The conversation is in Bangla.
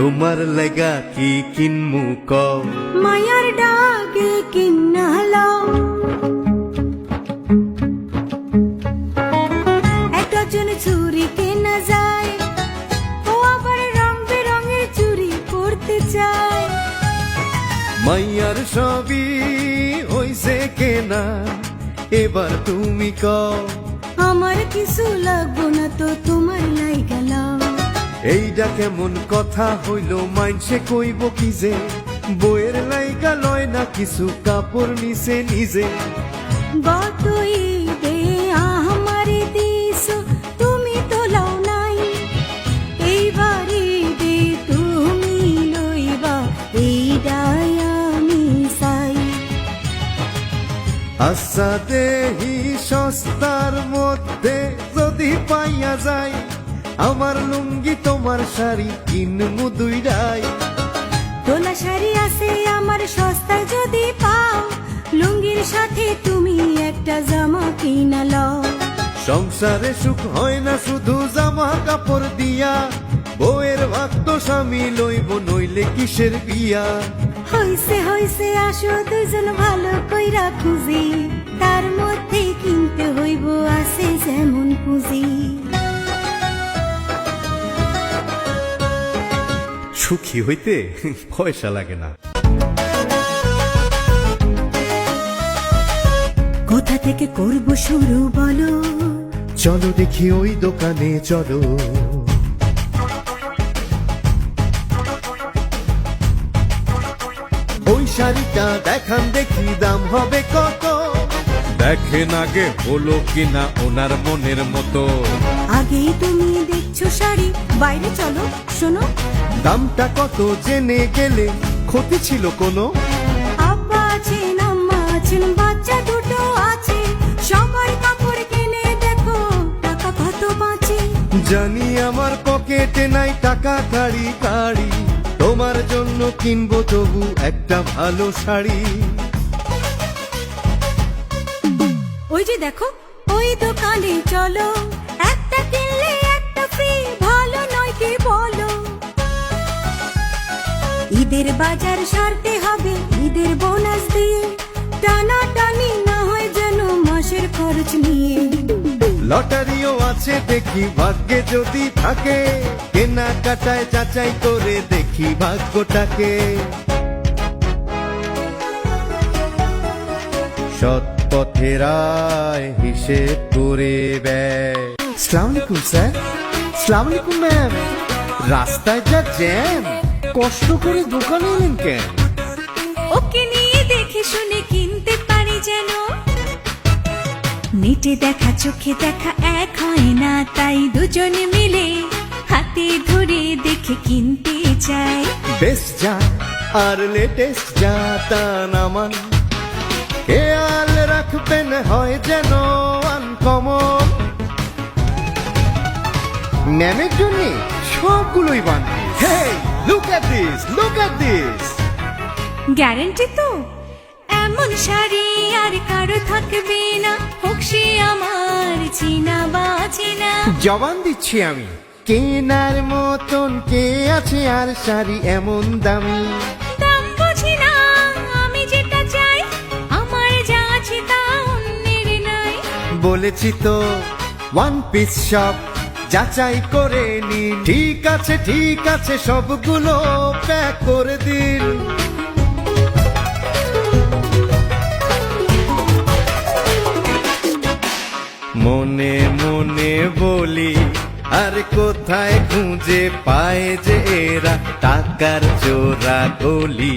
তোমার লাগা কি কিনমু কও মায়ার ডাকে কিন্নালো এক ডজন চুরি কেনা যায়, ও আবার রং বেরঙের চুরি পরতে চায়। মাইয়ার সবই হইছে কেনা, এবার তুমি কও আমার কিছু লাগবো না তো তোমার লাইগা লাও। এইটা কেমন কথা হইল, মাইনসে কইব কি যে বইয়ের লাইগা লয় না কিছু কাপড় নিছে নিজে। গত ঈদে আমারে দিছো, তুমি তো লাও নাই। এইবার ঈদে তুমি লইবা, এইটাই আমি চাই। আচ্ছা দেহি সস্তার মধ্যে যদি পাইয়া যায়, আমার লুঙ্গি তোমার শাড়ি কিনমু দুইটাই। দোলা শাড়ি আছে আমার সস্তায় যদি পাও, লুঙ্গির সাথে তুমি একটা জামা কিনা লও। সংসারে সুখ হয় না শুধু জামা কাপড় দিয়া, বউয়ের ভাগ তো স্বামী লইব নইলে কিসের বিয়া। হইছে হইছে আসো দুজন ভালো কইরা খুঁজি, তার মধ্যে কিনতে হইব আছে যেমন পুঁজি। সুখী হইতে পয়সা লাগে না। কোথা থেকে করব শুরু বলো, চলো দেখি ওই দোকানে চলো। ওই শাড়িটা দেখান দেখি দাম হবে কত, দেখেন আগে হলো কিনা ওনার মনের মতো। আগেই তুমি দেখছো শাড়ি, বাইরে চলো শোনো। দামটা কত জেনে গেলে ক্ষতি ছিল কোনো? আব্বা আছেন আম্মা আছেন বাচ্চা দুটো আছে, সবার কাপড় কিনে দেখো টাকা কত বাঁচে। জানি আমার পকেটে নাই টাকা কাড়ি কাড়ি, তোমার জন্য কিনবো তবু একটা ভালো শাড়ি। ওই যে দেখো ওই দোকানে চলো, একটা কিনলে একটা ফ্রি, ভালো নয় কি বলো। ঈদের বাজার সারতে হবে ঈদের বোনাস দিয়ে, টানা টানি না হয় যেন মাসের খরচ নিয়ে। লটারিও আছে দেখি ভাগ্যে যদি থাকে, কেনাকাটায় যাচাই করে দেখি ভাগ্যটাকে। সৎ পথের আয় হিসেব করে ব্যয়। আসসালামু আলাইকুম স্যার। আসসালামু আলাইকুম ম্যাম। রাস্তায় যা জ্যাম, কষ্ট করে দোকানে এলেন কেন? ওকে নিয়ে দেখে শুনে কিনতে পারি যেন, নেটে দেখা চোখে দেখা এক হয় না, তাই দুজনে মিলে হাতে ধরে দেখে কিনতে চাই। বেস্ট যা আর লেটেস্ট যা তা নামান, খেয়াল রাখবেন হয় যেন আনকমন। ম্যামের জন্য সবগুলোই বানবি। Hey look at this, look at this. Guarantee তো এমন শাড়ি আর কারো থাকবে না, হোক সে আমার চিনা বা চিনা। জবান দিচ্ছি আমি, কেনার মতন কে আছে আর শাড়ি এমন দামি। দাম বুঝি না আমি যেটা চাই, আমার যা আছে তা অন্যের নাই। বলেছি তো ওয়ান পিস শপ, যাচাই করে নিন। ঠিক আছে সবগুলো প্যাক করে দিন। মনে মনে বলি আর কোথায় খুঁজে পায় যে এরা টাকার চোরা গলি।